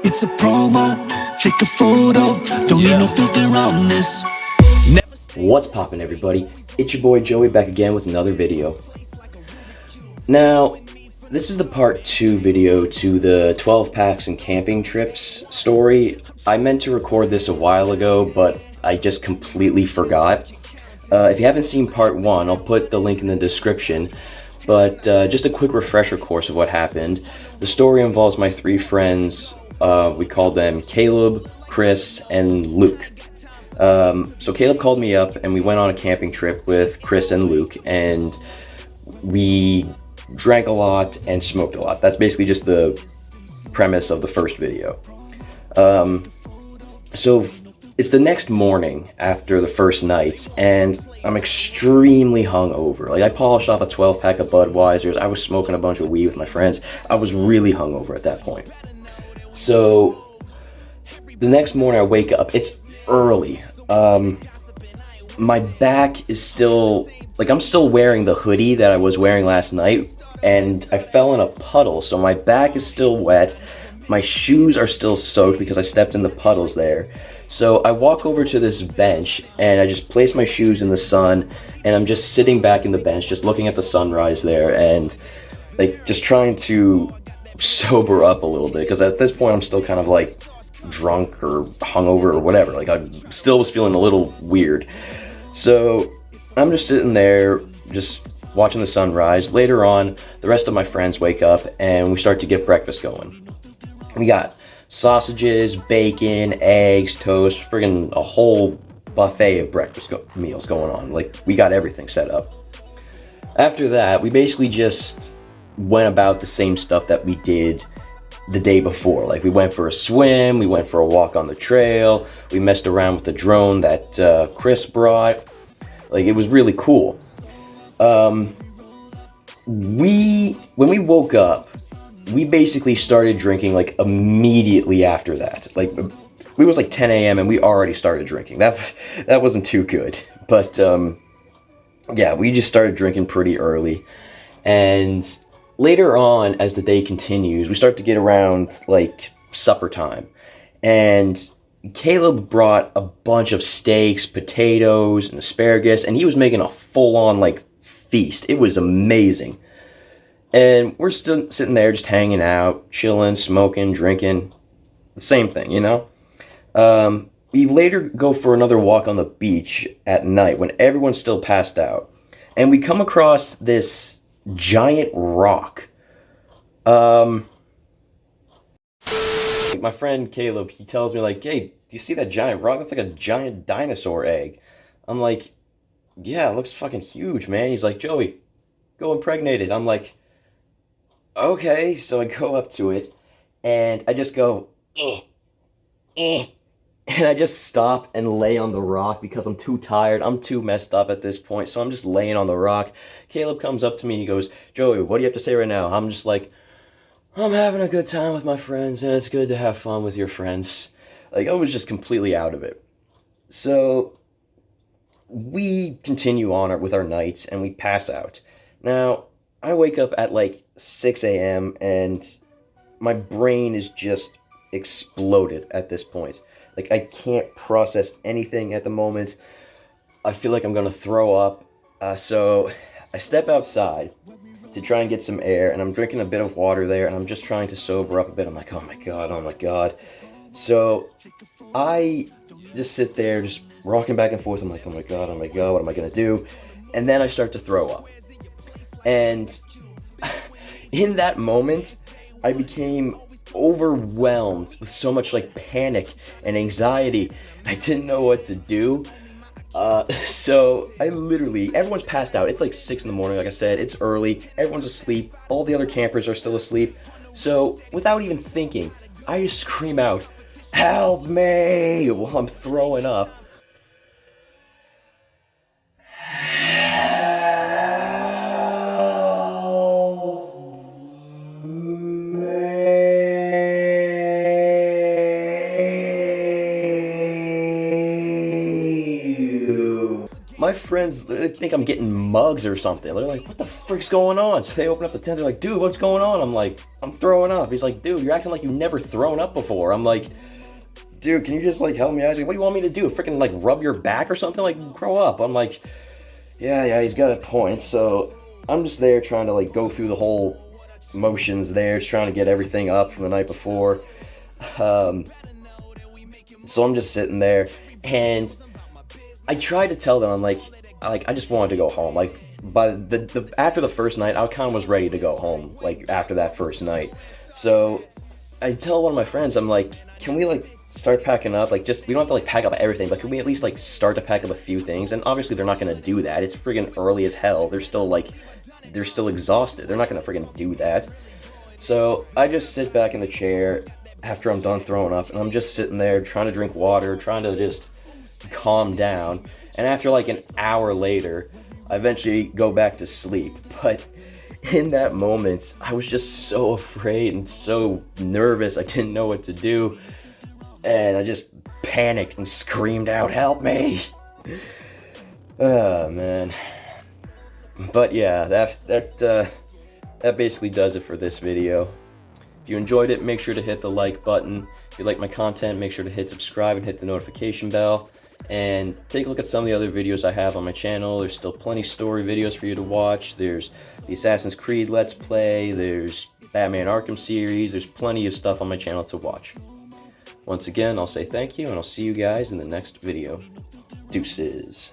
It's a promo, take a photo, don't need no filter on this. What's poppin', everybody? It's your boy Joey back again with another video. Now, this is the part 2 video to the 12 packs and camping trips story. I meant to record this a while ago, but I just completely forgot. If you haven't seen part 1, I'll put the link in the description. But just a quick refresher course of what happened. The story involves my 3 friends. We called them Caleb, Chris, and Luke. So Caleb called me up and we went on a camping trip with Chris and Luke, and we drank a lot and smoked a lot. That's basically just the premise of the first video. So it's the next morning after the first night, and I'm extremely hungover. Like, I polished off a 12 pack of Budweisers. I was smoking a bunch of weed with my friends. I was really hungover at that point. So the next morning I wake up, it's early. My back is still, like, I'm still wearing the hoodie that I was wearing last night, and I fell in a puddle, so my back is still wet. My shoes are still soaked because I stepped in the puddles there. So I walk over to this bench and I just place my shoes in the sun, and I'm just sitting back in the bench, just looking at the sunrise there, and like just trying to sober up a little bit, because at this point I'm still kind of like drunk or hungover or whatever. Like, I still was feeling a little weird. So I'm just sitting there, just watching the sunrise. Later on, the rest of my friends wake up and we start to get breakfast going. We got sausages, bacon, eggs, toast, friggin' a whole buffet of breakfast meals going on. Like, we got everything set up. After that, we basically just went about the same stuff that we did the day before. Like, we went for a swim, we went for a walk on the trail, we messed around with the drone that Chris brought. Like, it was really cool. When we woke up, we basically started drinking like immediately after that. Like, it was like 10 a.m. and we already started drinking. That wasn't too good. But yeah, we just started drinking pretty early. And later on, as the day continues, we start to get around like supper time. And Caleb brought a bunch of steaks, potatoes, and asparagus, and he was making a full-on like feast. It was amazing. And we're still sitting there just hanging out, chilling, smoking, drinking. The same thing, you know? We later go for another walk on the beach at night when everyone's still passed out. And we come across this giant rock. My friend Caleb, he tells me, like, hey, do you see that giant rock? That's like a giant dinosaur egg. I'm like, yeah, it looks fucking huge, man. He's like, Joey, go impregnate it. I'm like, okay. So I go up to it and I just go, eh. And I just stop and lay on the rock because I'm too tired. I'm too messed up at this point. So I'm just laying on the rock. Caleb comes up to me. He goes, Joey, what do you have to say right now? I'm just like, I'm having a good time with my friends, and it's good to have fun with your friends. Like, I was just completely out of it. So we continue on with our nights, and we pass out. Now, I wake up at like 6 a.m., and my brain is just exploded at this point. Like, I can't process anything at the moment. I feel like I'm gonna throw up. So I step outside to try and get some air, and I'm drinking a bit of water there, and I'm just trying to sober up a bit. I'm like, oh my god, oh my god. So I just sit there, just rocking back and forth. I'm like, oh my god, what am I gonna do? And then I start to throw up. And in that moment, I became overwhelmed with so much like panic and anxiety. I didn't know what to do. So I literally, everyone's passed out. It's like 6 in the morning, like I said, it's early, everyone's asleep, all the other campers are still asleep. So without even thinking, I just scream out, help me, while I'm throwing up. my friends, they think I'm getting mugs or something. They're like, what the frick's going on? So they open up the tent, they're like, dude, what's going on? I'm like, I'm throwing up. He's like, dude, you're acting like you've never thrown up before. I'm like, dude, can you just like help me out? He's like, what do you want me to do? Freaking like rub your back or something? Like, grow up. I'm like, yeah, he's got a point. So I'm just there trying to like go through the whole motions there, just trying to get everything up from the night before. So I'm just sitting there, and I tried to tell them, I'm like I just wanted to go home. Like, by the after the first night, I kind of was ready to go home. Like after that first night, so I tell one of my friends, I'm like, can we like start packing up? Like, just we don't have to like pack up everything, but can we at least like start to pack up a few things? And obviously they're not gonna do that. It's friggin' early as hell. They're still exhausted. They're not gonna friggin' do that. So I just sit back in the chair after I'm done throwing up, and I'm just sitting there trying to drink water, trying to just calm down. And after like an hour later, I eventually go back to sleep. But in that moment, I was just so afraid and so nervous. I didn't know what to do, and I just panicked and screamed out, "Help me!" Oh man. But yeah, that basically does it for this video. If you enjoyed it, make sure to hit the like button. If you like my content, make sure to hit subscribe and hit the notification bell. And take a look at some of the other videos I have on my channel. There's still plenty story videos for you to watch. There's the Assassin's Creed Let's Play. There's Batman Arkham series. There's plenty of stuff on my channel to watch. Once again, I'll say thank you, and I'll see you guys in the next video. Deuces.